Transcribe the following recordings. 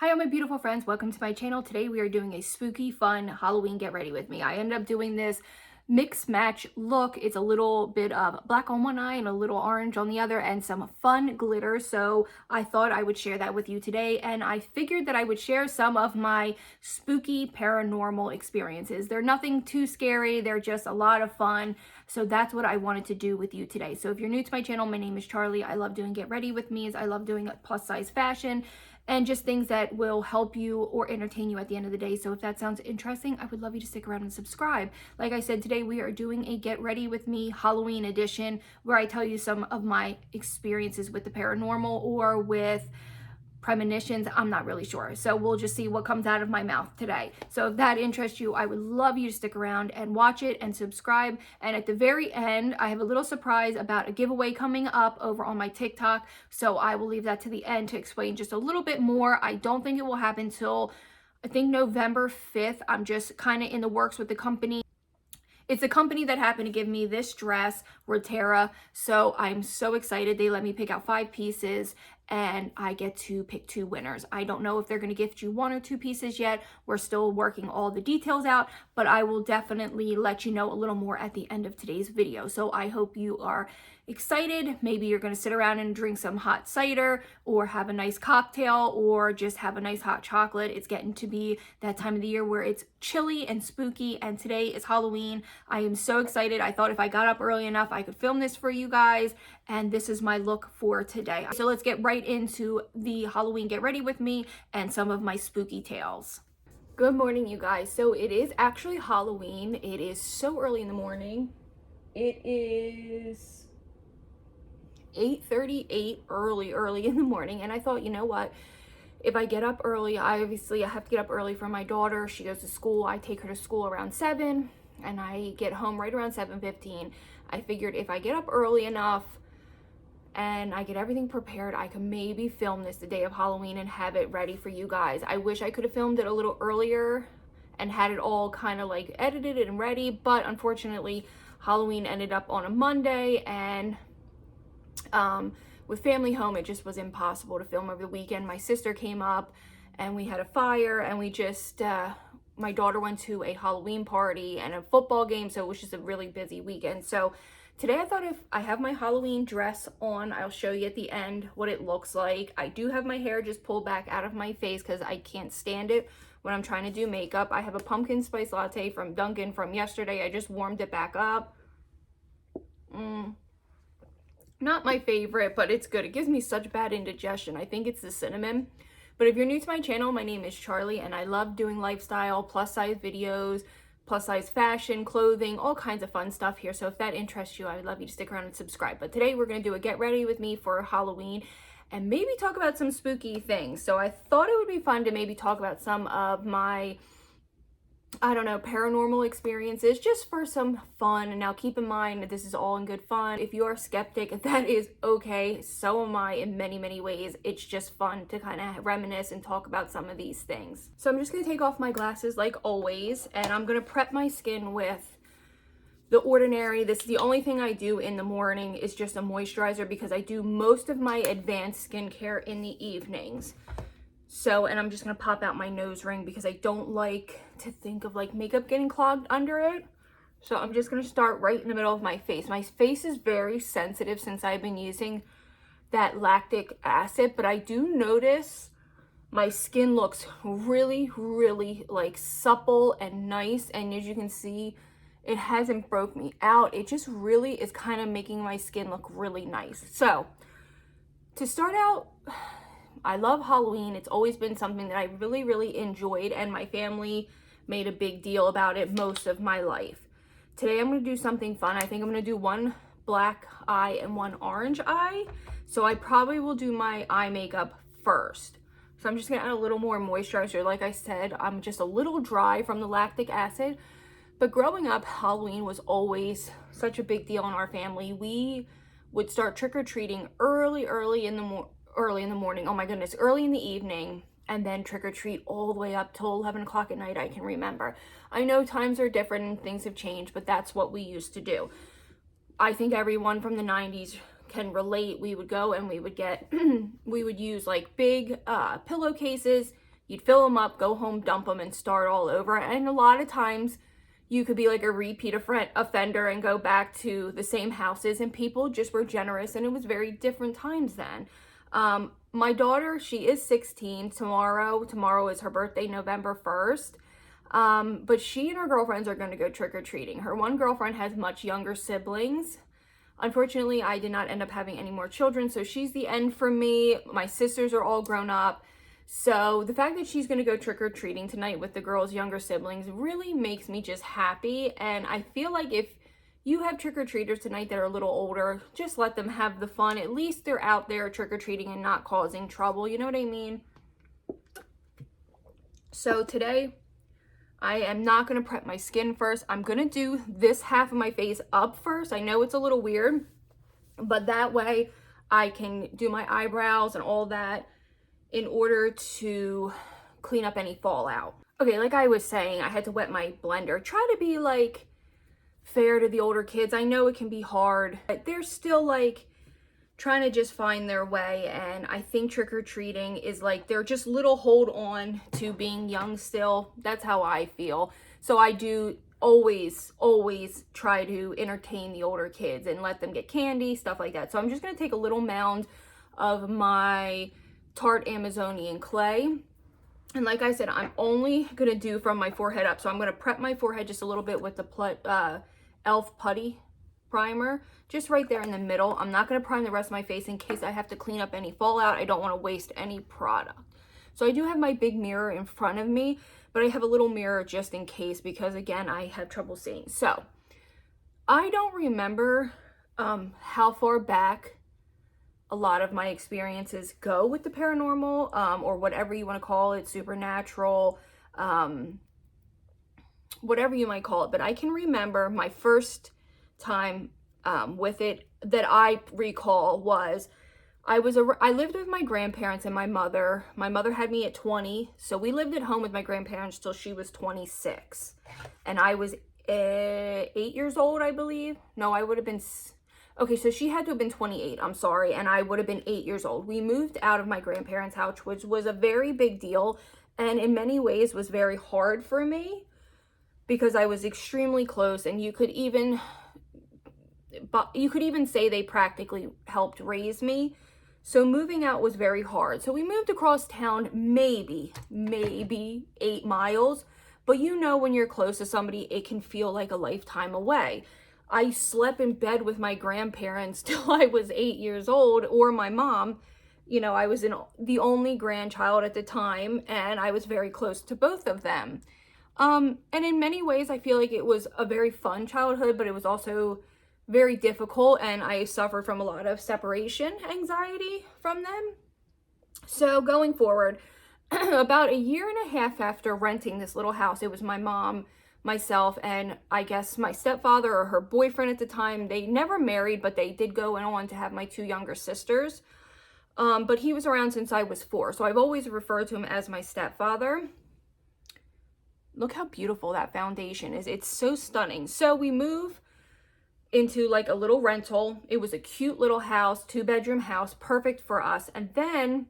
Hi, all my beautiful friends. Welcome to my channel. Today we are doing a spooky, fun Halloween get ready with me. I ended up doing this mix match look. It's a little bit of black on one eye and a little orange on the other and some fun glitter. So I thought I would share that with you today. And I figured that I would share some of my spooky paranormal experiences. They're nothing too scary. They're just a lot of fun. So that's what I wanted to do with you today. So if you're new to my channel, my name is Charlie. I love doing get ready with me's. I love doing plus size fashion and just things that will help you or entertain you at the end of the day. So if that sounds interesting, I would love you to stick around and subscribe. Like I said, today we are doing a Get Ready With Me Halloween edition where I tell you some of my experiences with the paranormal or with premonitions. I'm not really sure. So we'll just see what comes out of my mouth today. So if that interests you, I would love you to stick around and watch it and subscribe. And at the very end, I have a little surprise about a giveaway coming up over on my TikTok. So I will leave that to the end to explain just a little bit more. I don't think it will happen till I think November 5th. I'm just kind of in the works with the company. It's a company that happened to give me this dress, Theresa. So I'm so excited. They let me pick out 5 pieces and I get to pick 2 winners. I don't know if they're going to gift you 1 or 2 pieces yet. We're still working all the details out, but I will definitely let you know a little more at the end of today's video. So I hope you are excited. Maybe you're going to sit around and drink some hot cider or have a nice cocktail or just have a nice hot chocolate. It's getting to be that time of the year where it's chilly and spooky, and today is Halloween. I am so excited. I thought if I got up early enough, I could film this for you guys, and this is my look for today. So let's get right into the Halloween Get Ready With Me and some of my spooky tales. Good morning, you guys. So it is actually Halloween. It is so early in the morning. It is 8:38, early in the morning, and I thought, you know what, if I get up early, I have to get up early for my daughter. She goes to school. I take her to school around 7 and I get home right around 7:15. I figured if I get up early enough and I get everything prepared, I could maybe film this the day of Halloween and have it ready for you guys. I wish I could have filmed it a little earlier and had it all kind of like edited and ready, but unfortunately Halloween ended up on a Monday, and with family home, it just was impossible to film over the weekend. My sister came up and we had a fire, and we just, my daughter went to a Halloween party and a football game, so it was just a really busy weekend. So today I thought if I have my Halloween dress on, I'll show you at the end what it looks like. I do have my hair just pulled back out of my face because I can't stand it when I'm trying to do makeup. I have a pumpkin spice latte from Dunkin' from yesterday. I just warmed it back up. Not my favorite, but it's good. It gives me such bad indigestion. I think it's the cinnamon. But if you're new to my channel, my name is Charlie, and I love doing lifestyle, plus size videos, plus size fashion, clothing, all kinds of fun stuff here. So if that interests you, I would love you to stick around and subscribe. But today we're going to do a get ready with me for Halloween and maybe talk about some spooky things. So I thought it would be fun to maybe talk about some of my, I don't know, paranormal experiences, just for some fun. And now keep in mind that this is all in good fun. If you're a skeptic, that is okay. So am I in many, many ways. It's just fun to kind of reminisce and talk about some of these things. So I'm just going to take off my glasses like always, and I'm going to prep my skin with The Ordinary. This is the only thing I do in the morning, is just a moisturizer, because I do most of my advanced skincare in the evenings. So, and I'm just going to pop out my nose ring because I don't like to think of like makeup getting clogged under it. So I'm just going to start right in the middle of my face. My face is very sensitive since I've been using that lactic acid, but I do notice my skin looks really, really like supple and nice. And as you can see, it hasn't broke me out. It just really is kind of making my skin look really nice. So to start out, I love Halloween. It's always been something that I really, really enjoyed, and my family made a big deal about it most of my life. Today I'm going to do something fun. I think I'm going to do one black eye and one orange eye. So I probably will do my eye makeup first. So I'm just going to add a little more moisturizer. Like I said, I'm just a little dry from the lactic acid. But growing up, Halloween was always such a big deal in our family. We would start trick-or-treating early in the morning. Oh my goodness, early in the evening, and then trick-or-treat all the way up till 11 o'clock at night. I can remember. I know times are different and things have changed, but that's what we used to do. I think everyone from the 90s can relate. We would go and we would get we would use like big pillowcases, you'd fill them up, go home, dump them, and start all over. And a lot of times you could be like a repeat offender and go back to the same houses, and people just were generous, and it was very different times then. My daughter, she is 16 tomorrow. Tomorrow is her birthday, November 1st. But she and her girlfriends are going to go trick-or-treating. Her one girlfriend has much younger siblings. Unfortunately, I did not end up having any more children, so she's the end for me. My sisters are all grown up. So the fact that she's going to go trick-or-treating tonight with the girls' younger siblings really makes me just happy. And I feel like if you have trick-or-treaters tonight that are a little older, just let them have the fun. At least they're out there trick-or-treating and not causing trouble. You know what I mean? So today, I am not going to prep my skin first. I'm going to do this half of my face up first. I know it's a little weird, but that way I can do my eyebrows and all that in order to clean up any fallout. Okay, like I was saying, I had to wet my blender. Try to be like fair to the older kids. I know it can be hard, but they're still like trying to just find their way, and I think trick-or-treating is like they're just little hold on to being young still. That's how I feel. So I do always try to entertain the older kids and let them get candy, stuff like that. So I'm just going to take a little mound of my Tarte Amazonian clay, and like I said, I'm only going to do from my forehead up. So I'm going to prep my forehead just a little bit with the e.l.f. putty primer, just right there in the middle. I'm not going to prime the rest of my face in case I have to clean up any fallout. I don't want to waste any product. So I do have my big mirror in front of me, but I have a little mirror just in case because, again, I have trouble seeing. So I don't remember how far back a lot of my experiences go with the paranormal, or whatever you want to call it, supernatural, whatever you might call it. But I can remember my first time with it that I recall was I lived with my grandparents and my mother. My mother had me at 20, so we lived at home with my grandparents till she was 26, and I was 8 years old, I believe. No, I would have been, okay, so she had to have been 28, I'm sorry, and I would have been 8 years old. We moved out of my grandparents' house, which was a very big deal, and in many ways was very hard for me because I was extremely close, and you could even say they practically helped raise me. So moving out was very hard. So we moved across town maybe 8 miles. But you know, when you're close to somebody, it can feel like a lifetime away. I slept in bed with my grandparents till I was 8 years old, or my mom. You know, I was the only grandchild at the time, and I was very close to both of them. And in many ways, I feel like it was a very fun childhood, but it was also very difficult, and I suffered from a lot of separation anxiety from them. So going forward, about a year and a half after renting this little house, it was my mom, myself, and I guess my stepfather or her boyfriend at the time. They never married, but they did go on to have my 2 younger sisters. But he was around since I was 4, so I've always referred to him as my stepfather. Look how beautiful that foundation is. It's so stunning. So we move into like a little rental. It was a cute little house, 2-bedroom house, perfect for us. And then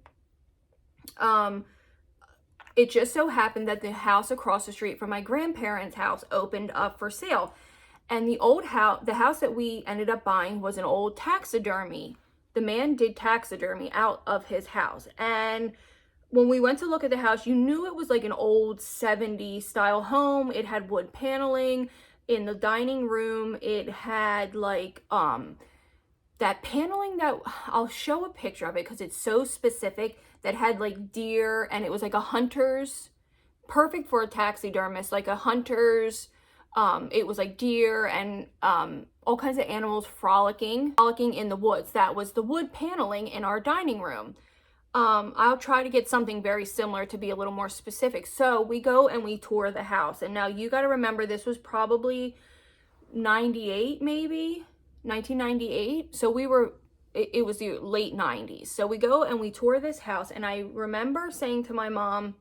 it just so happened that the house across the street from my grandparents' house opened up for sale. And the house that we ended up buying was an old taxidermy. The man did taxidermy out of his house. And when we went to look at the house, you knew it was like an old 70s style home. It had wood paneling. In the dining room, it had like that paneling that I'll show a picture of it because it's so specific, that had like deer, and it was like a hunter's, perfect for a taxidermist, like a hunter's. It was like deer and all kinds of animals frolicking in the woods. That was the wood paneling in our dining room. I'll try to get something very similar to be a little more specific. So we go and we tour the house. And now you got to remember, this was probably 98, maybe 1998. So it was the late 90s. So we go and we tour this house. And I remember saying to my mom,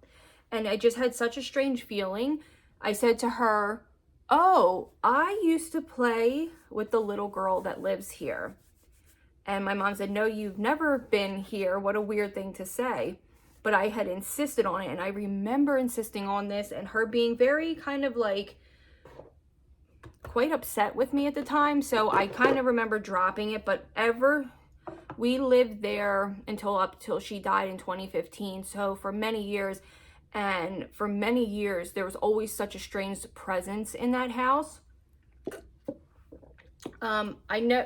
and I just had such a strange feeling. I said to her, "Oh, I used to play with the little girl that lives here." And my mom said, "No, you've never been here. What a weird thing to say." but I had insisted on it, and I remember insisting on this and her being very kind of like quite upset with me at the time. So I kind of remember dropping it, but we lived there until she died in 2015. So for many years, and for many years there was always such a strange presence in that house.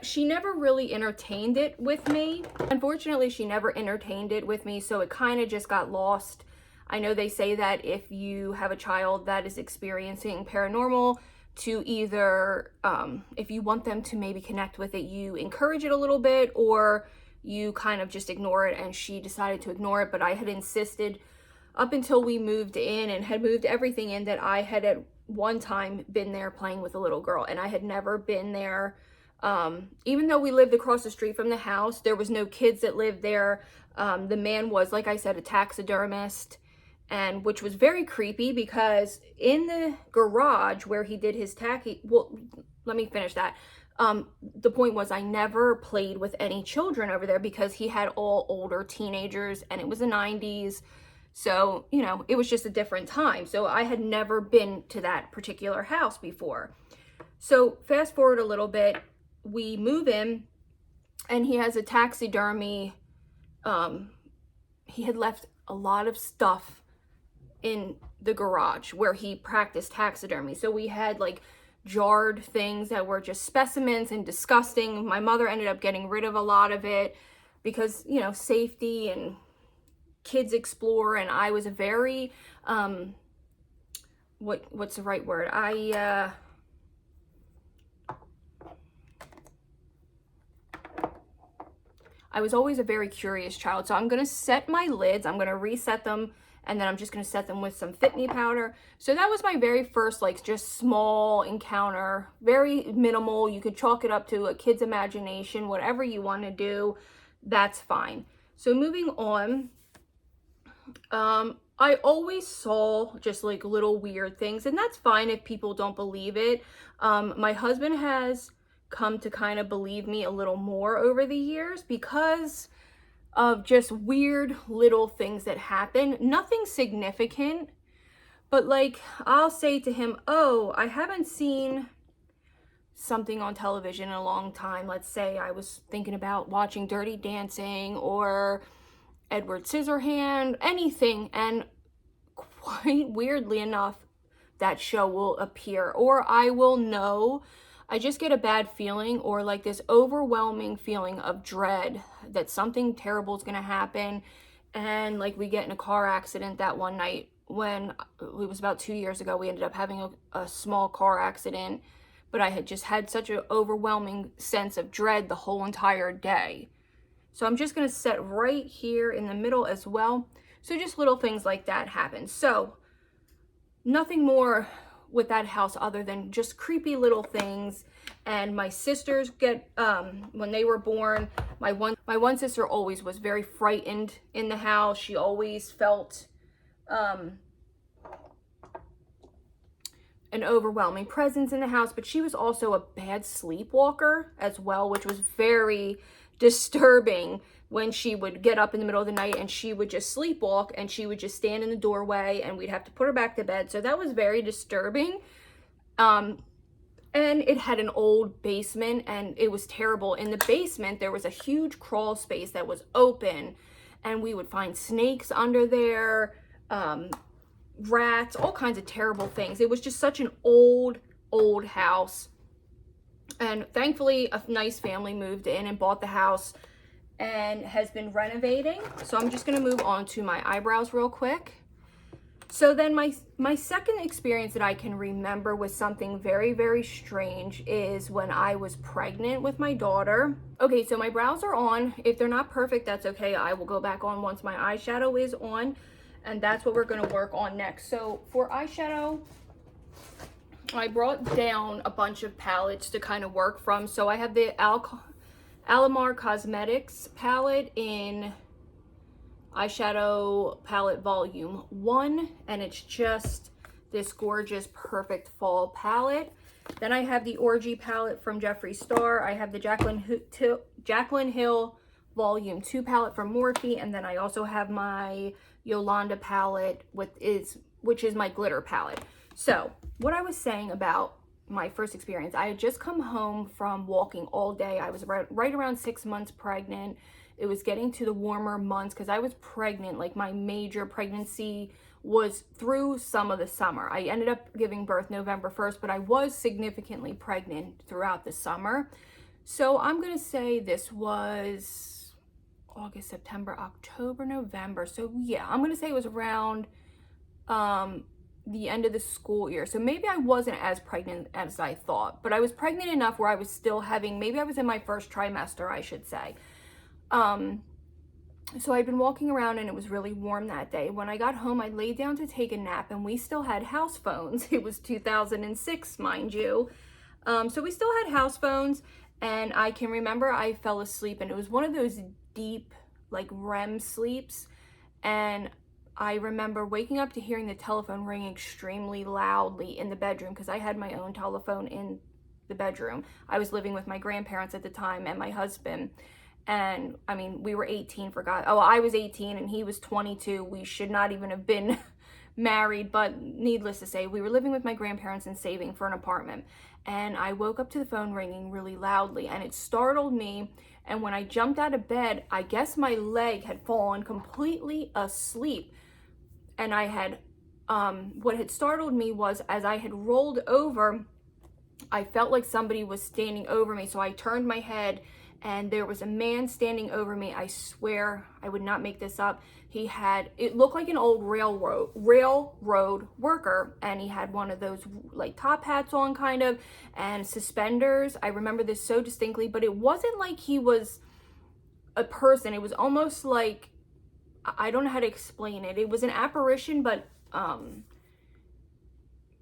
She never really entertained it with me. Unfortunately, she never entertained it with me, so it kind of just got lost. I know they say that if you have a child that is experiencing paranormal, to either, if you want them to maybe connect with it, you encourage it a little bit, or you kind of just ignore it, and she decided to ignore it. But I had insisted up until we moved in and had moved everything in that I had at one time been there playing with a little girl, and I had never been there. Even though we lived across the street from the house, there was no kids that lived there. The man was, like I said, a taxidermist, and which was very creepy because in the garage where he did his well, let me finish that. The point was I never played with any children over there because he had all older teenagers, and it was the 90s. So, you know, it was just a different time. So I had never been to that particular house before. So fast forward a little bit, we move in, and he has a taxidermy. He had left a lot of stuff in the garage where he practiced taxidermy. So we had like jarred things that were just specimens and disgusting. My mother ended up getting rid of a lot of it because, you know, safety and kids explore. And I was a very, what's the right word? I was always a very curious child. So I'm going to set my lids. I'm going to reset them. And then I'm just going to set them with some Fit Me powder. So that was my very first, like, just small encounter. Very minimal. You could chalk it up to a kid's imagination. Whatever you want to do, that's fine. So moving on. I always saw just like little weird things. And that's fine if people don't believe it. My husband has come to kind of believe me a little more over the years because of just weird little things that happen. Nothing significant, but like I'll say to him, oh, I haven't seen something on television in a long time. Let's say I was thinking about watching Dirty Dancing or Edward Scissorhand, anything, and quite weirdly enough, that show will appear, or I will know. I just get a bad feeling or like this overwhelming feeling of dread that something terrible is going to happen. And like we get in a car accident that one night when it was about 2 years ago. We ended up having a small car accident, but I had just had such an overwhelming sense of dread the whole entire day. So I'm just going to set right here in the middle as well. So just little things like that happen. So nothing more with that house other than just creepy little things. And my sisters get when they were born, my one sister always was very frightened in the house. She always felt an overwhelming presence in the house, but she was also a bad sleepwalker as well, which was very disturbing when she would get up in the middle of the night and she would just sleepwalk and she would just stand in the doorway and we'd have to put her back to bed. So that was very disturbing. And it had an old basement and it was terrible. In the basement, there was a huge crawl space that was open and we would find snakes under there, rats, all kinds of terrible things. It was just such an old house. And thankfully, a nice family moved in and bought the house and has been renovating. So I'm just going to move on to my eyebrows real quick. So then my second experience that I can remember with something very, very strange is when I was pregnant with my daughter. Okay, so my brows are on. If they're not perfect, that's okay. I will go back on once my eyeshadow is on. And that's what we're going to work on next. So for eyeshadow, I brought down a bunch of palettes to kind of work from. So I have the Alamar Cosmetics palette in eyeshadow palette volume 1, and it's just this gorgeous perfect fall palette. Then I have the Orgy palette from Jeffree Star. I have the Jaclyn Hill volume 2 palette from Morphe, and then I also have my Yolanda palette which is my glitter palette. So what I was saying about my first experience, I had just come home from walking all day. I was right around 6 months pregnant. It was getting to the warmer months because I was pregnant. Like, my major pregnancy was through some of the summer. I ended up giving birth November 1st, but I was significantly pregnant throughout the summer. So I'm going to say this was August, September, October, November. So yeah, I'm going to say it was around the end of the school year. So maybe I wasn't as pregnant as I thought, but I was pregnant enough where I was still having, maybe I was in my first trimester, I should say. So I'd been walking around and it was really warm that day. When I got home, I laid down to take a nap and we still had house phones. It was 2006, mind you. So we still had house phones, and I can remember I fell asleep, and it was one of those deep, like, REM sleeps. And I remember waking up to hearing the telephone ring extremely loudly in the bedroom, because I had my own telephone in the bedroom. I was living with my grandparents at the time and my husband. And I mean, we were 18, for God. Oh, I was 18 and he was 22. We should not even have been married, but needless to say, we were living with my grandparents and saving for an apartment. And I woke up to the phone ringing really loudly, and it startled me. And when I jumped out of bed, I guess my leg had fallen completely asleep. And I had, what had startled me was, as I had rolled over, I felt like somebody was standing over me. So I turned my head, and there was a man standing over me. I swear, I would not make this up. It looked like an old railroad worker, and he had one of those, like, top hats on, kind of, and suspenders. I remember this so distinctly, but it wasn't like he was a person. It was almost like, I don't know how to explain it. It was an apparition, but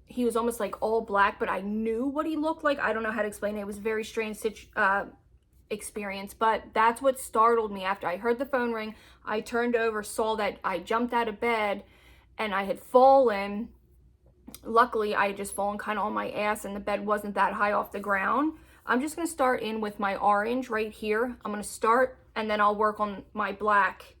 he was almost like all black, but I knew what he looked like. I don't know how to explain it. It was a very strange experience, but that's what startled me. After I heard the phone ring, I turned over, saw that I jumped out of bed and I had fallen. Luckily, I had just fallen kind of on my ass, and the bed wasn't that high off the ground. I'm just going to start in with my orange right here. I'm going to start, and then I'll work on my black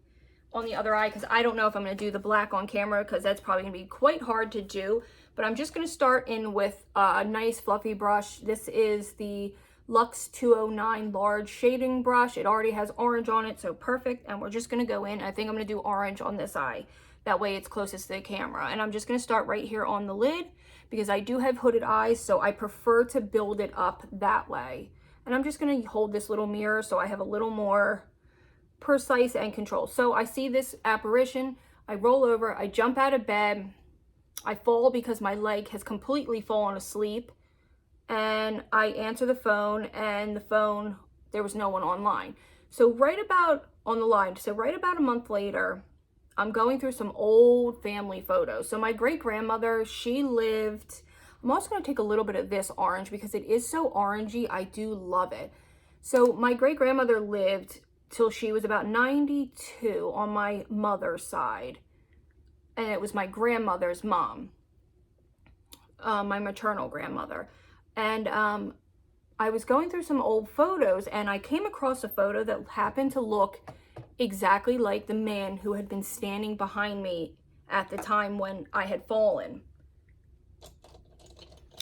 on the other eye, because I don't know if I'm going to do the black on camera, because that's probably going to be quite hard to do. But I'm just going to start in with a nice fluffy brush. This is the Luxe 209 large shading brush. It already has orange on it, so perfect. And we're just going to go in. I think I'm going to do orange on this eye. That way it's closest to the camera. And I'm just going to start right here on the lid, because I do have hooded eyes, so I prefer to build it up that way. And I'm just going to hold this little mirror so I have a little more precise and control. So I see this apparition. I roll over. I jump out of bed. I fall because my leg has completely fallen asleep. And I answer the phone, and the phone, there was no one online. So right about a month later, I'm going through some old family photos. So my great grandmother, she lived, I'm also going to take a little bit of this orange because it is so orangey. I do love it. So my great grandmother lived till she was about 92 on my mother's side. And it was my grandmother's mom, my maternal grandmother. And I was going through some old photos, and I came across a photo that happened to look exactly like the man who had been standing behind me at the time when I had fallen.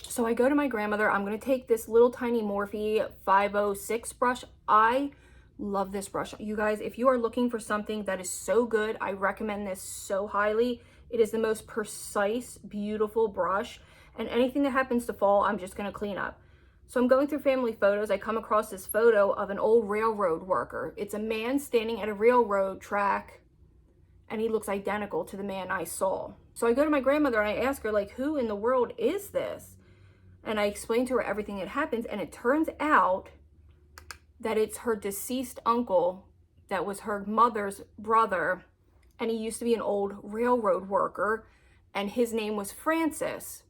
So I go to my grandmother. I'm going to take this little tiny Morphe 506 brush. I love this brush. You guys, if you are looking for something that is so good, I recommend this so highly. It is the most precise, beautiful brush. And anything that happens to fall, I'm just going to clean up. So I'm going through family photos. I come across this photo of an old railroad worker. It's a man standing at a railroad track, and he looks identical to the man I saw. So I go to my grandmother and I ask her, like, who in the world is this? And I explain to her everything that happens, and it turns out that it's her deceased uncle that was her mother's brother, and he used to be an old railroad worker, and his name was Francis.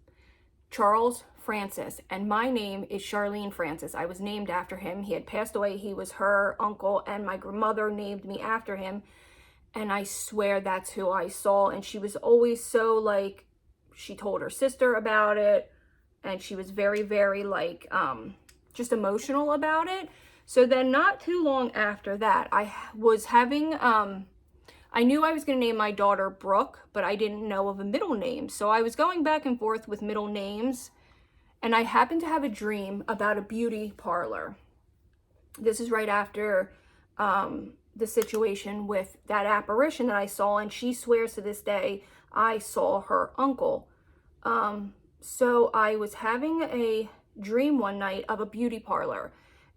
Charles Francis, and my name is Charlene Francis. I was named after him. He had passed away. He was her uncle, and my mother named me after him. And I swear that's who I saw. And she was always so, like, she told her sister about it, and she was very, very, like, just emotional about it. So then not too long after that, I was having I knew I was going to name my daughter Brooke, but I didn't know of a middle name. So I was going back and forth with middle names, and I happened to have a dream about a beauty parlor. This is right after the situation with that apparition that I saw, and she swears to this day I saw her uncle. So I was having a dream one night of a beauty parlor,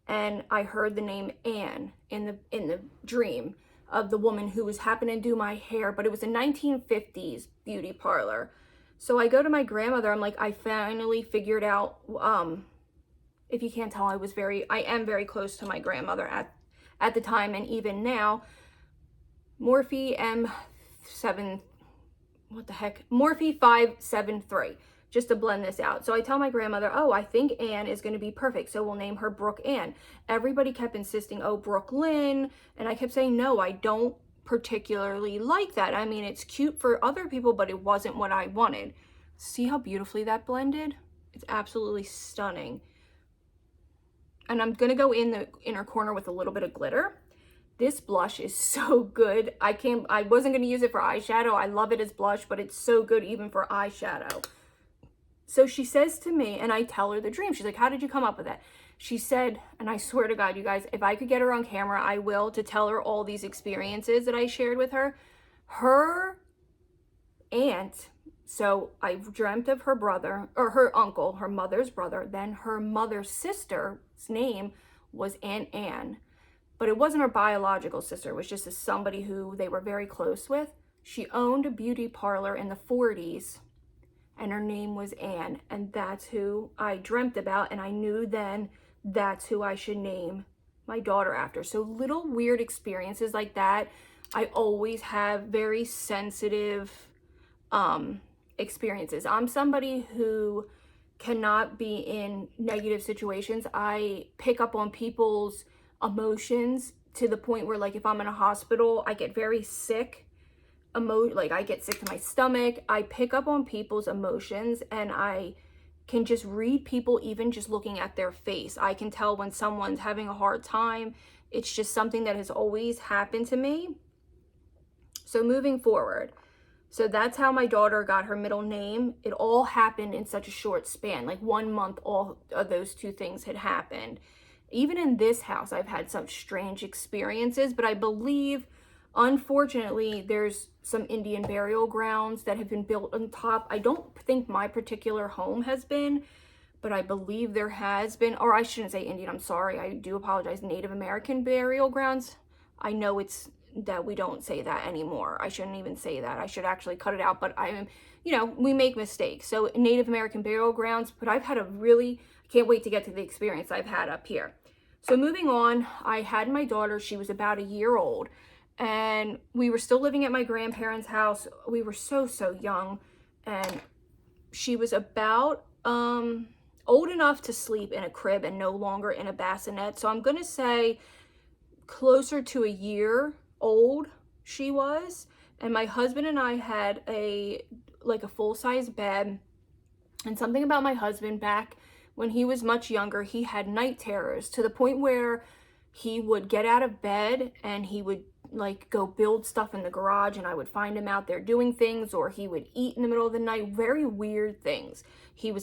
and I heard the name Anne in the dream of the woman who was happening to do my hair, but it was a 1950s beauty parlor. So I go to my grandmother. I'm like, I finally figured out, if you can't tell, I am very close to my grandmother at the time, and even now. Morphe M7, what the heck? Morphe 573, just to blend this out. So I tell my grandmother, oh, I think Anne is going to be perfect, so we'll name her Brooke Ann. Everybody kept insisting, oh, Brooklyn, and I kept saying, no, I don't particularly like that. I mean, it's cute for other people, but it wasn't what I wanted. See how beautifully that blended? It's absolutely stunning. And I'm going to go in the inner corner with a little bit of glitter. This blush is so good. I wasn't going to use it for eyeshadow. I love it as blush, but it's so good even for eyeshadow. So she says to me, and I tell her the dream. She's like, how did you come up with that? She said, and I swear to God, you guys, if I could get her on camera, I will, to tell her all these experiences that I shared with her. Her aunt, so I dreamt of her brother, or her uncle, her mother's brother. Then her mother's sister's name was Aunt Anne. But it wasn't her biological sister. It was just somebody who they were very close with. She owned a beauty parlor in the 40s, and her name was Anne. And that's who I dreamt about, and I knew then that's who I should name my daughter after. So little weird experiences like that. I always have very sensitive experiences. I'm somebody who cannot be in negative situations. I pick up on people's emotions to the point where, like, if I'm in a hospital, I get very sick. Like, I get sick to my stomach. I pick up on people's emotions, and I can just read people even just looking at their face. I can tell when someone's having a hard time. It's just something that has always happened to me. So moving forward, so that's how my daughter got her middle name. It all happened in such a short span, like 1 month, all of those two things had happened. Even in this house, I've had some strange experiences, but I believe, unfortunately, there's some Indian burial grounds that have been built on top. I don't think my particular home has been, but I believe there has been, or I shouldn't say Indian, I'm sorry, I do apologize, Native American burial grounds. I know it's that we don't say that anymore. I shouldn't even say that. I should actually cut it out, but we make mistakes. So Native American burial grounds, but I've had can't wait to get to the experience I've had up here. So moving on, I had my daughter, she was about a year old, and we were still living at my grandparents' house. We were so young, and she was about old enough to sleep in a crib and no longer in a bassinet. So I'm gonna say closer to a year old she was. And my husband and I had a full-size bed. And something about my husband, back when he was much younger, he had night terrors to the point where he would get out of bed and he would go build stuff in the garage, and I would find him out there doing things, or he would eat in the middle of the night, very weird things. He would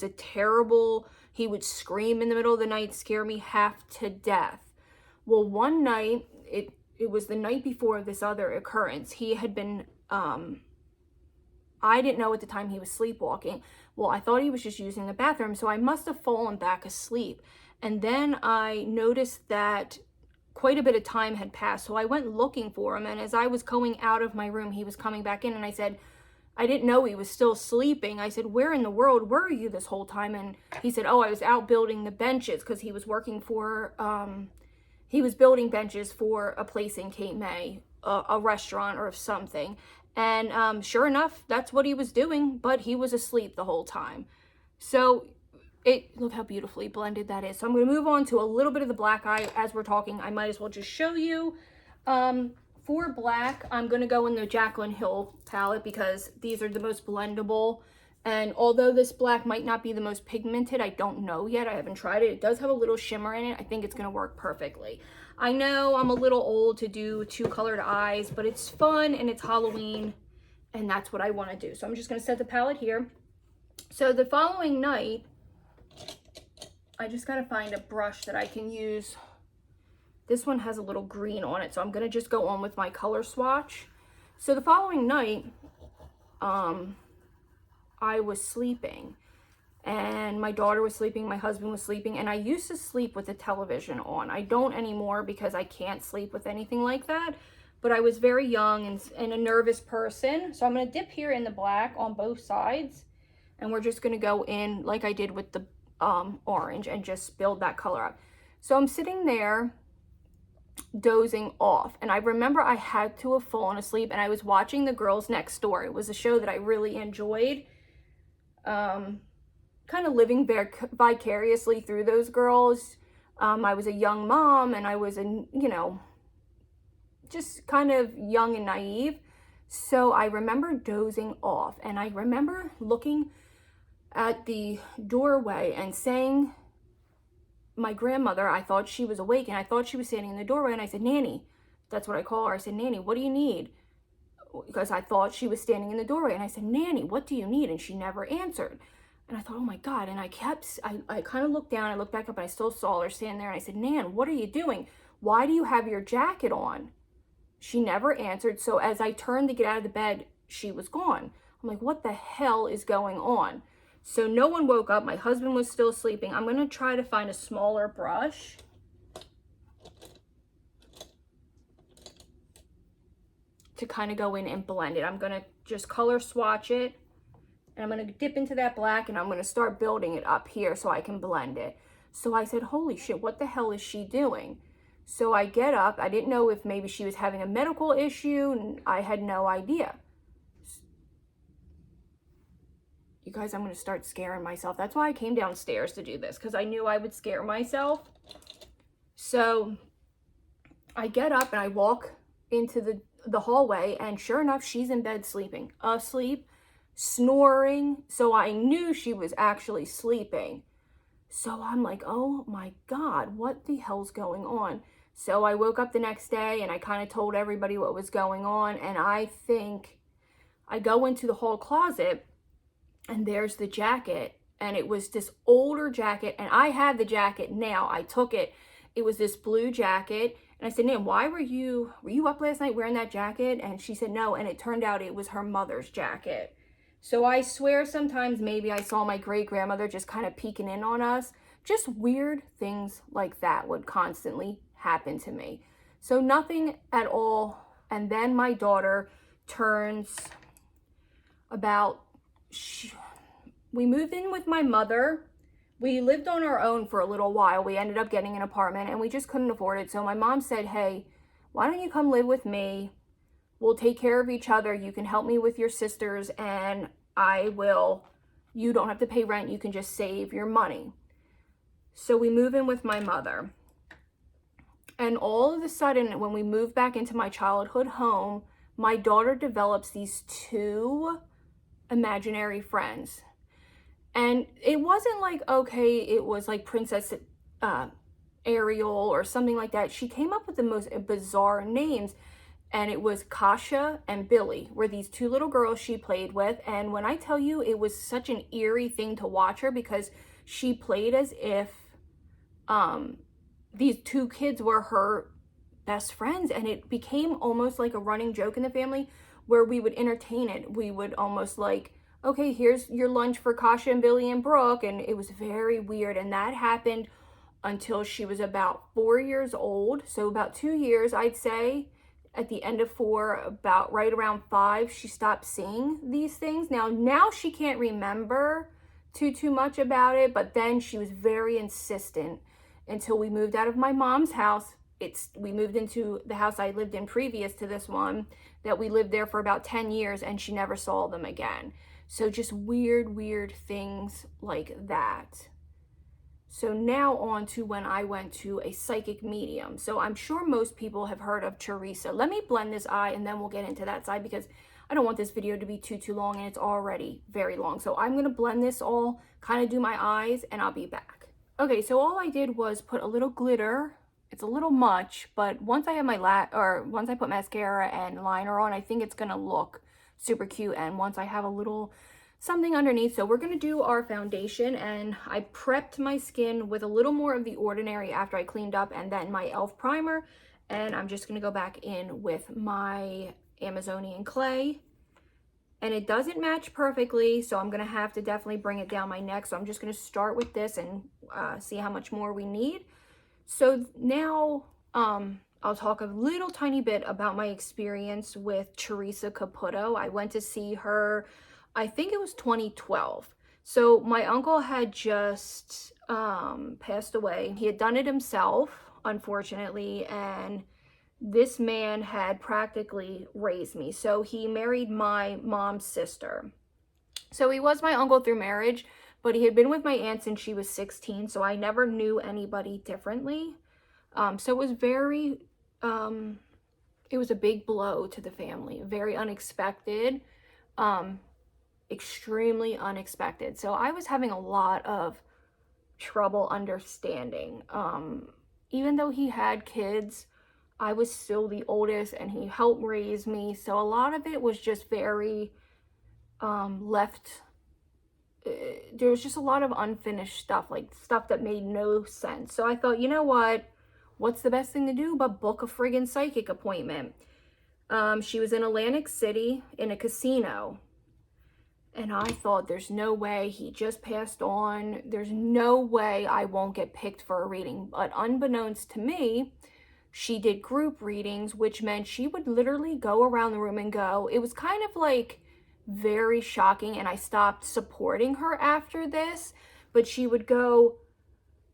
scream in the middle of the night, scare me half to death. Well, one night, it was the night before this other occurrence. He had been, I didn't know at the time he was sleepwalking. Well, I thought he was just using the bathroom, so I must have fallen back asleep. And then I noticed that quite a bit of time had passed, so I went looking for him, and as I was going out of my room, he was coming back in, and I said, I didn't know he was still sleeping. I said, where in the world were you this whole time? And he said, oh, I was out building the benches, because he was working for, he was building benches for a place in Cape May, a restaurant or something. And sure enough, that's what he was doing, but he was asleep the whole time. So look how beautifully blended that is. So I'm going to move on to a little bit of the black eye. As we're talking, I might as well just show you. For black, I'm going to go in the Jaclyn Hill palette because these are the most blendable. And although this black might not be the most pigmented, I don't know yet. I haven't tried it. It does have a little shimmer in it. I think it's going to work perfectly. I know I'm a little old to do 2-colored eyes, but it's fun and it's Halloween and that's what I want to do. So I'm just going to set the palette here. So the following night, I just got to find a brush that I can use. This one has a little green on it, so I'm going to just go on with my color swatch. So the following night, I was sleeping and my daughter was sleeping, my husband was sleeping, and I used to sleep with the television on. I don't anymore because I can't sleep with anything like that, but I was very young and a nervous person. So I'm going to dip here in the black on both sides, and we're just going to go in like I did with the orange and just build that color up. So I'm sitting there dozing off, and I remember I had to have fallen asleep, and I was watching The Girls Next Door. It was a show that I really enjoyed, kind of living vicariously through those girls. I was a young mom, and I was just kind of young and naive. So I remember dozing off, and I remember looking at the doorway and saying, my grandmother, I thought she was awake, and I thought she was standing in the doorway, and I said, Nanny, that's what I call her. I said, Nanny, what do you need? Because I thought she was standing in the doorway, and I said, Nanny, what do you need? And she never answered. And I thought, oh my God. And I kind of looked down, I looked back up, and I still saw her standing there, and I said, Nan, what are you doing? Why do you have your jacket on? She never answered. So as I turned to get out of the bed, she was gone. I'm like, what the hell is going on? So no one woke up. My husband was still sleeping. I'm going to try to find a smaller brush to kind of go in and blend it. I'm going to just color swatch it, and I'm going to dip into that black, and I'm going to start building it up here so I can blend it. So I said, holy shit, what the hell is she doing? So I get up. I didn't know if maybe she was having a medical issue, and I had no idea. You guys, I'm going to start scaring myself. That's why I came downstairs to do this, because I knew I would scare myself. So I get up and I walk into the hallway, and sure enough, she's in bed sleeping, asleep, snoring. So I knew she was actually sleeping. So I'm like, oh my God, what the hell's going on? So I woke up the next day, and I kind of told everybody what was going on. And I think I go into the hall closet, and there's the jacket, and it was this older jacket, and I have the jacket now. I took it. It was this blue jacket, and I said, Nan, why were you up last night wearing that jacket? And she said, no, and it turned out it was her mother's jacket. So I swear sometimes maybe I saw my great-grandmother just kind of peeking in on us. Just weird things like that would constantly happen to me. So nothing at all. And then my daughter turns about... we moved in with my mother. We lived on our own for a little while. We ended up getting an apartment, and we just couldn't afford it. So my mom said, hey, why don't you come live with me? We'll take care of each other. You can help me with your sisters, and you don't have to pay rent. You can just save your money. So we move in with my mother. And all of a sudden, when we move back into my childhood home, my daughter develops these 2 imaginary friends. And it wasn't like, okay, it was like Princess Ariel or something like that. She came up with the most bizarre names, and it was Kasha and Billy were these 2 little girls she played with. And when I tell you, it was such an eerie thing to watch her, because she played as if these 2 kids were her best friends, and it became almost like a running joke in the family where we would entertain it. We would almost like, okay, here's your lunch for Kasha and Billy and Brooke. And it was very weird. And that happened until she was about 4 years old. So about 2 years, I'd say. At the end of 4, about right around 5, she stopped seeing these things. Now she can't remember too much about it, but then she was very insistent until we moved out of my mom's house. We moved into the house I lived in previous to this one, that we lived there for about 10 years, and she never saw them again. So just weird things like that. So now on to when I went to a psychic medium. So I'm sure most people have heard of Theresa. Let me blend this eye, and then we'll get into that side, because I don't want this video to be too long, and it's already very long. So I'm going to blend this all, kind of do my eyes, and I'll be back. Okay, so all I did was put a little glitter it's a little much, but once I have my once I put mascara and liner on, I think it's gonna look super cute. And once I have a little something underneath. So we're gonna do our foundation, and I prepped my skin with a little more of the Ordinary after I cleaned up, and then my e.l.f. primer. And I'm just gonna go back in with my Amazonian clay. And it doesn't match perfectly, so I'm gonna have to definitely bring it down my neck. So I'm just gonna start with this and see how much more we need. So now I'll talk a little tiny bit about my experience with Theresa Caputo. I went to see her, I think it was 2012. So my uncle had just passed away. He had done it himself, unfortunately, and this man had practically raised me. So he married my mom's sister. So he was my uncle through marriage, but he had been with my aunt since she was 16, so I never knew anybody differently. So it was very, it was a big blow to the family, very unexpected, extremely unexpected. So I was having a lot of trouble understanding. Even though he had kids, I was still the oldest and he helped raise me. So a lot of it was just very left. There was just a lot of unfinished stuff, like stuff that made no sense. So I thought, you know what? What's the best thing to do but book a friggin' psychic appointment? She was in Atlantic City in a casino. And I thought, there's no way, he just passed on. There's no way I won't get picked for a reading. But unbeknownst to me, she did group readings, which meant she would literally go around the room and go. It was kind of like very shocking, and I stopped supporting her after this. But she would go,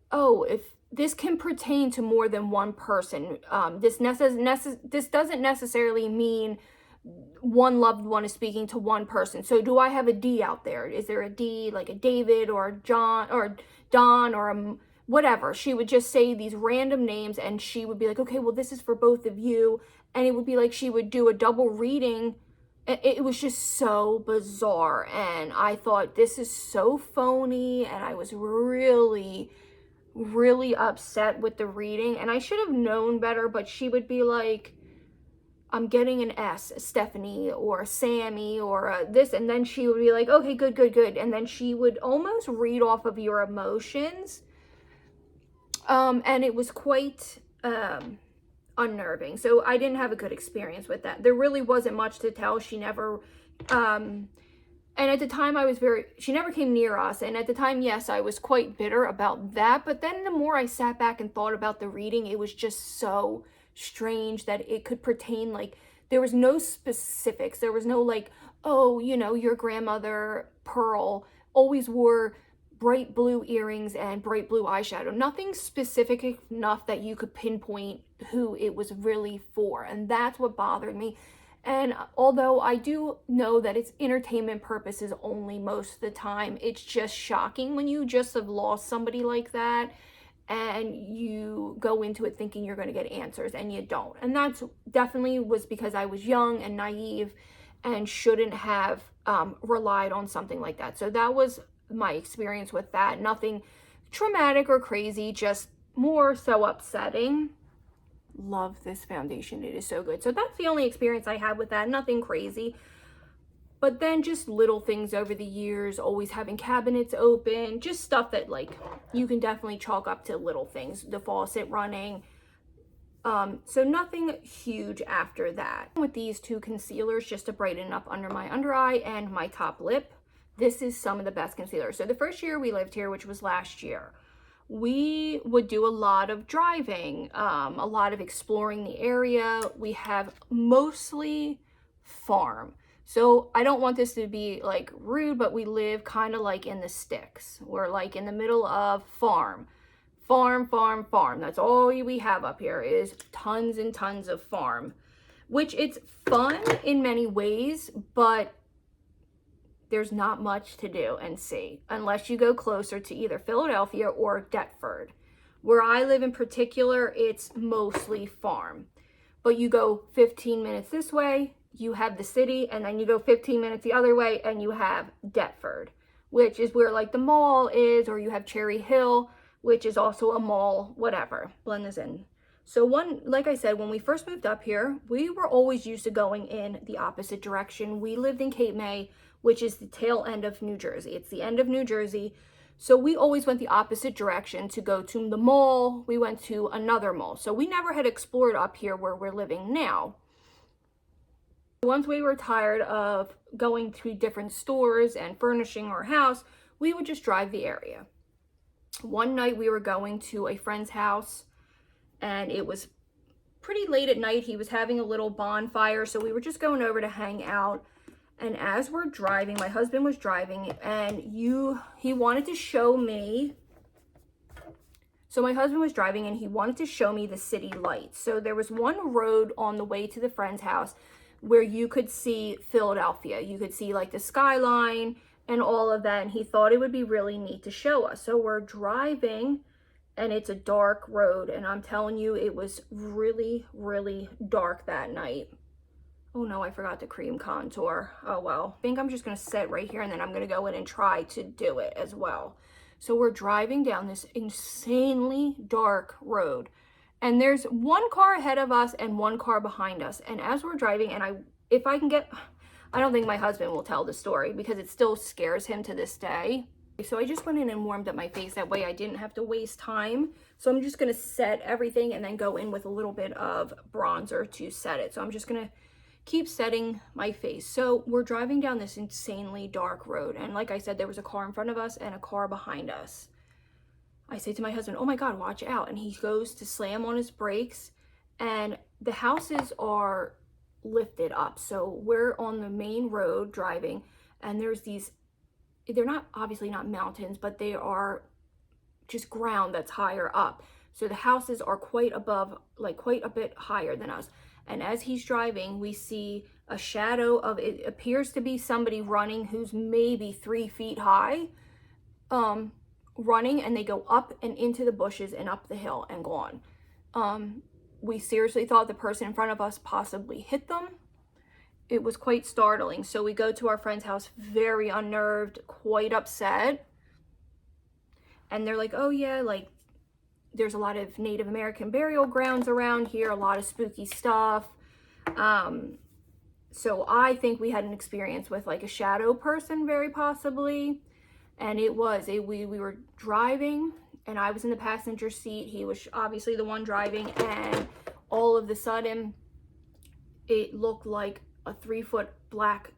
oh, if this can pertain to more than one person, this doesn't necessarily mean one loved one is speaking to one person. So do I have a D out there? Is there a D, like a David or a John or Don or a whatever? She would just say these random names, and she would be like, okay, well, this is for both of you. And it would be like she would do a double reading. It was just so bizarre. And I thought, this is so phony. And I was really, really upset with the reading. And I should have known better, but she would be like, I'm getting an S, Stephanie or Sammy or this. And then she would be like, okay, good, good, good. And then she would almost read off of your emotions. And it was quite unnerving. So I didn't have a good experience with that. There really wasn't much to tell. She never, and at the time she never came near us. And at the time, yes, I was quite bitter about that. But then the more I sat back and thought about the reading, it was just so strange that it could pertain, like, there was no specifics. There was no like, oh, you know, your grandmother Pearl always wore bright blue earrings and bright blue eyeshadow. Nothing specific enough that you could pinpoint who it was really for. And that's what bothered me. And although I do know that it's entertainment purposes only most of the time, it's just shocking when you just have lost somebody like that and you go into it thinking you're going to get answers and you don't. And that's definitely was because I was young and naive and shouldn't have relied on something like that. So that was my experience with that. Nothing traumatic or crazy, just more so upsetting. Love this foundation. It is so good. So that's the only experience I had with that. Nothing crazy. But then just little things over the years, always having cabinets open, just stuff that like you can definitely chalk up to little things. The faucet running. So nothing huge after that. With these two concealers just to brighten up under my under eye and my top lip. This is some of the best concealers. So the first year we lived here, which was last year, we would do a lot of driving, a lot of exploring the area. We have mostly farm. So I don't want this to be like rude, but we live kind of like in the sticks. We're like in the middle of farm. Farm, farm, farm. That's all we have up here is tons and tons of farm, which it's fun in many ways, but there's not much to do and see unless you go closer to either Philadelphia or Deptford. Where I live in particular, it's mostly farm. But you go 15 minutes this way, you have the city, and then you go 15 minutes the other way and you have Deptford, which is where like the mall is, or you have Cherry Hill, which is also a mall, whatever. Blend this in. So like I said, when we first moved up here, we were always used to going in the opposite direction. We lived in Cape May, which is the tail end of New Jersey. It's the end of New Jersey. So we always went the opposite direction to go to the mall. We went to another mall. So we never had explored up here where we're living now. Once we were tired of going to different stores and furnishing our house, we would just drive the area. One night we were going to a friend's house, and it was pretty late at night. He was having a little bonfire, so we were just going over to hang out. And as we're driving, my husband was driving, and he wanted to show me. So my husband was driving, and he wanted to show me the city lights. So there was one road on the way to the friend's house where you could see Philadelphia. You could see like the skyline and all of that, and he thought it would be really neat to show us. So we're driving, and it's a dark road, and I'm telling you, it was really, really dark that night. Oh no, I forgot the cream contour. Oh well. I think I'm just gonna sit right here, and then I'm gonna go in and try to do it as well. So we're driving down this insanely dark road, and there's one car ahead of us and one car behind us. And as we're driving, and I don't think my husband will tell the story because it still scares him to this day. So I just went in and warmed up my face. That way I didn't have to waste time. So I'm just gonna set everything and then go in with a little bit of bronzer to set it. So I'm just gonna keep setting my face. So we're driving down this insanely dark road. And like I said, there was a car in front of us and a car behind us. I say to my husband, oh my God, watch out. And he goes to slam on his brakes, and the houses are lifted up. So we're on the main road driving, and there's these, they're not, obviously not mountains, but they are just ground that's higher up. So the houses are quite above, like quite a bit higher than us. And as he's driving, we see a shadow of, it appears to be somebody running who's maybe 3 feet high, running, and they go up and into the bushes and up the hill and gone. We seriously thought the person in front of us possibly hit them. It was quite startling. So we go to our friend's house very unnerved, quite upset. And they're like, oh yeah, like there's a lot of Native American burial grounds around here, a lot of spooky stuff. So I think we had an experience with like a shadow person, very possibly. And we were driving, and I was in the passenger seat. He was obviously the one driving, and all of a sudden it looked like a 3-foot black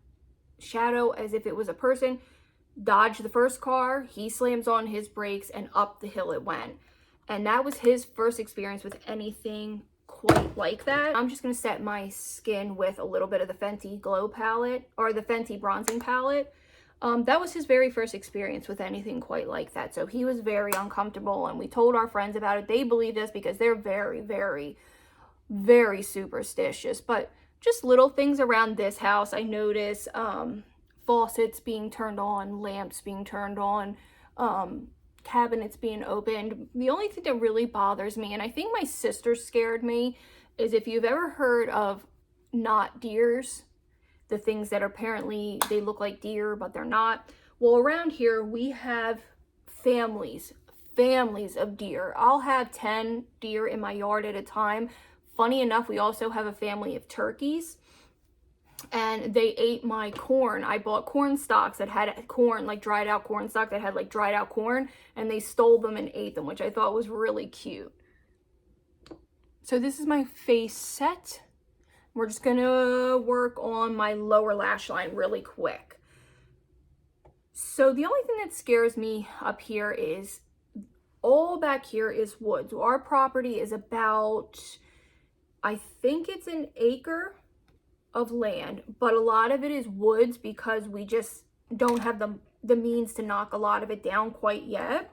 shadow, as if it was a person. Dodged the first car, he slams on his brakes, and up the hill it went. And that was his first experience with anything quite like that. I'm just going to set my skin with a little bit of the Fenty Glow palette, or the Fenty bronzing palette. That was his very first experience with anything quite like that. So he was very uncomfortable, and we told our friends about it. They believed us because they're very, very, very superstitious. But just little things around this house, I noticed faucets being turned on, lamps being turned on, cabinets being opened. The only thing that really bothers me, and I think my sister scared me, is if you've ever heard of not deers, the things that apparently they look like deer but they're not. Well, around here we have families of deer. I'll have 10 deer in my yard at a time. Funny enough, we also have a family of turkeys, and they ate my corn. I bought corn stalks that had corn, like dried out corn stalks that had like dried out corn, and they stole them and ate them, which I thought was really cute. So this is my face set. We're just gonna work on my lower lash line really quick. So the only thing that scares me up here is all back here is woods. Our property is about, I think it's an acre of land, but a lot of it is woods because we just don't have the means to knock a lot of it down quite yet.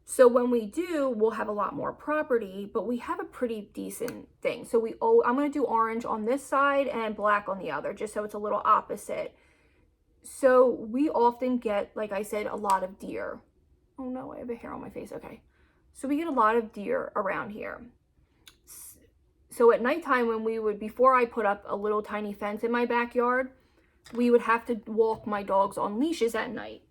So when we do, we'll have a lot more property, but we have a pretty decent thing. So I'm going to do orange on this side and black on the other, just so it's a little opposite. So we often get, like I said, a lot of deer. Oh no, I have a hair on my face. Okay. So we get a lot of deer around here. So at nighttime, before I put up a little tiny fence in my backyard, we would have to walk my dogs on leashes at night.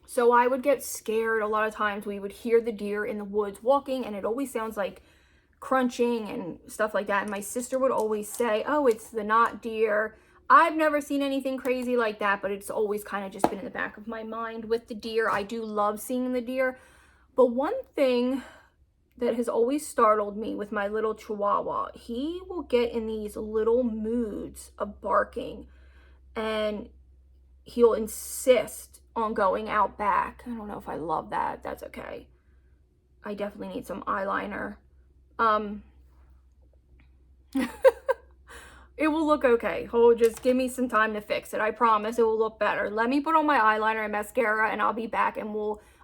So I would get scared. A lot of times we would hear the deer in the woods walking, and it always sounds like crunching and stuff like that. And my sister would always say, oh, it's the not deer. I've never seen anything crazy like that, but it's always kind of just been in the back of my mind with the deer. I do love seeing the deer. But one thing that has always startled me with my little Chihuahua, he will get in these little moods of barking, and he'll insist on going out back. I don't know if I love that. That's okay. I definitely need some eyeliner. It will look okay. Oh, just give me some time to fix it. I promise it will look better. Let me put on my eyeliner and mascara, and I'll be back, and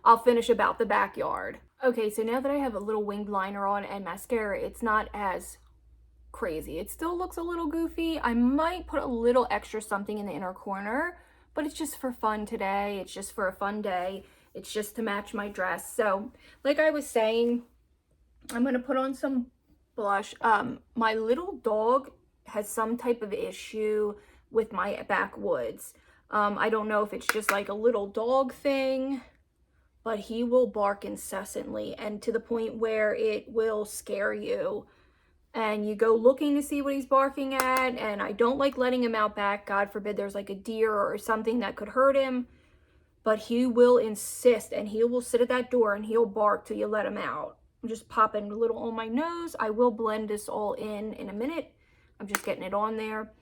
I'll finish about the backyard. Okay, so now that I have a little winged liner on and mascara, it's not as crazy. It still looks a little goofy. I might put a little extra something in the inner corner, but it's just for fun today. It's just for a fun day. It's just to match my dress. So, like I was saying, I'm going to put on some blush. My little dog has some type of issue with my backwoods. I don't know if it's just like a little dog thing, but he will bark incessantly, and to the point where it will scare you. And you go looking to see what he's barking at, and I don't like letting him out back. God forbid there's like a deer or something that could hurt him. But he will insist, and he will sit at that door and he'll bark till you let him out. I'm just popping a little on my nose. I will blend this all in a minute. I'm just getting it on there.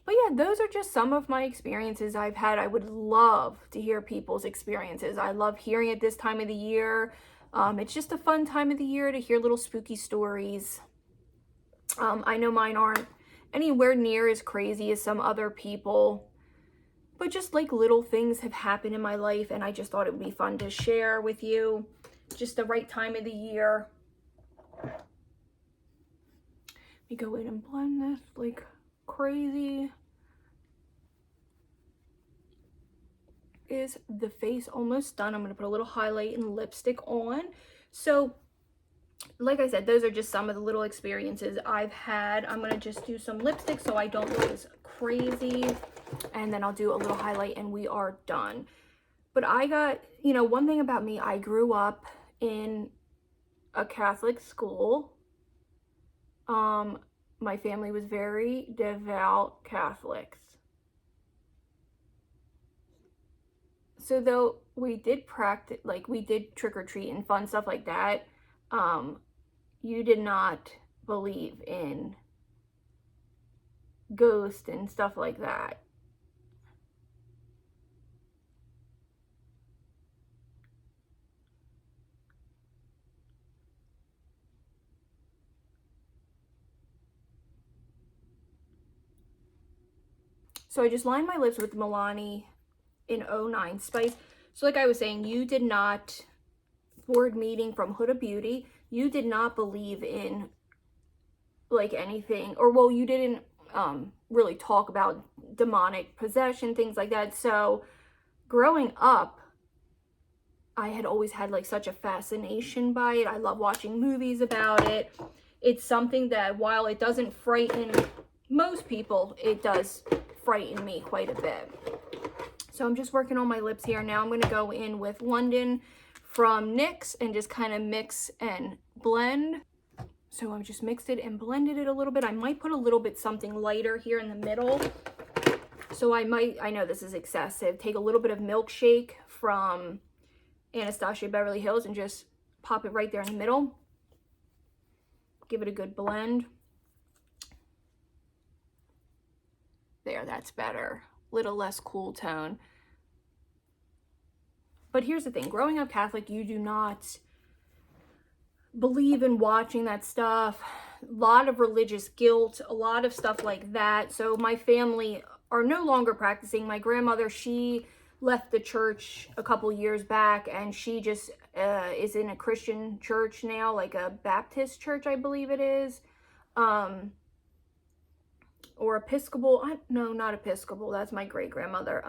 But yeah, those are just some of my experiences I've had. I would love to hear people's experiences. I love hearing it this time of the year. It's just a fun time of the year to hear little spooky stories. I know mine aren't anywhere near as crazy as some other people, but just like little things have happened in my life, and I just thought it would be fun to share with you. Just the right time of the year. Let me go in and blend this like crazy. Is the face almost done? I'm going to put a little highlight and lipstick on. So like I said, those are just some of the little experiences I've had. I'm going to just do some lipstick so I don't look as crazy, and then I'll do a little highlight and we are done. But I got, one thing about me, I grew up in a Catholic school. My family was very devout Catholics. So though we did practice, like we did trick or treat and fun stuff like that, you did not believe in ghosts and stuff like that. So I just lined my lips with Milani in 09 Spice. So like I was saying, you did not, board meeting from Huda Beauty, you did not believe in like anything, or well, you didn't really talk about demonic possession, things like that. So growing up, I had always had like such a fascination by it. I love watching movies about it. It's something that while it doesn't frighten most people, it does frighten me quite a bit. So I'm just working on my lips here. Now I'm going to go in with London from NYX and just kind of mix and blend. So I've just mixed it and blended it a little bit. I might put a little bit something lighter here in the middle. So I know this is excessive, take a little bit of Milkshake from Anastasia Beverly Hills and just pop it right there in the middle. Give it a good blend. There, that's better. Little less cool tone. But here's the thing, growing up Catholic, you do not believe in watching that stuff. A lot of religious guilt, a lot of stuff like that. So my family are no longer practicing. My grandmother, she left the church a couple years back, and she just is in a Christian church now, like a Baptist church, I believe it is. Or Episcopal. No, not Episcopal. That's my great-grandmother.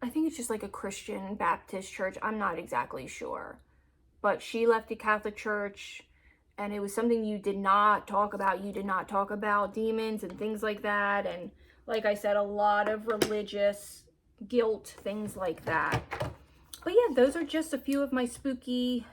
I think it's just like a Christian Baptist church. I'm not exactly sure. But she left the Catholic Church, and it was something you did not talk about. You did not talk about demons and things like that. And like I said, a lot of religious guilt, things like that. But yeah, those are just a few of my spooky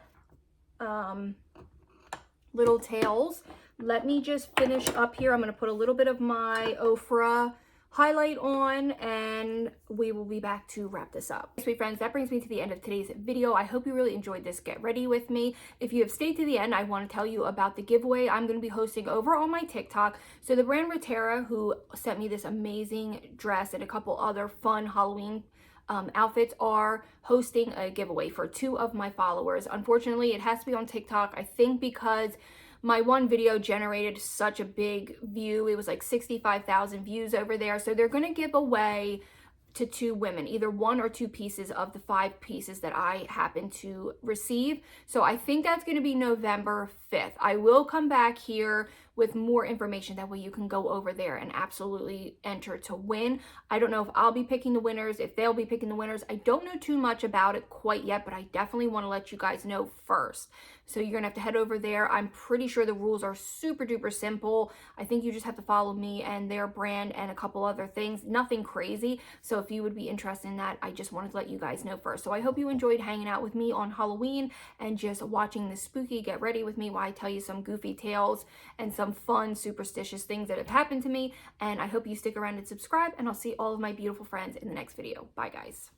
little tales. Let me just finish up here. I'm going to put a little bit of my Ofra highlight on, and we will be back to wrap this up. Sweet friends, that brings me to the end of today's video. I hope you really enjoyed this Get Ready with me. If you have stayed to the end, I want to tell you about the giveaway I'm going to be hosting over on my TikTok. So the brand Theresa, who sent me this amazing dress and a couple other fun Halloween outfits, are hosting a giveaway for 2 of my followers. Unfortunately, it has to be on TikTok, I think, because my one video generated such a big view. It was like 65,000 views over there. So they're going to give away to 2 women, either 1 or 2 pieces of the 5 pieces that I happen to receive. So I think that's going to be November 5th. I will come back here with more information. That way you can go over there and absolutely enter to win. I don't know if I'll be picking the winners, if they'll be picking the winners. I don't know too much about it quite yet, but I definitely want to let you guys know first. So you're going to have to head over there. I'm pretty sure the rules are super duper simple. I think you just have to follow me and their brand and a couple other things. Nothing crazy. So if you would be interested in that, I just wanted to let you guys know first. So I hope you enjoyed hanging out with me on Halloween and just watching the spooky Get Ready with me while I tell you some goofy tales and some fun superstitious things that have happened to me. And I hope you stick around and subscribe, and I'll see all of my beautiful friends in the next video. Bye guys.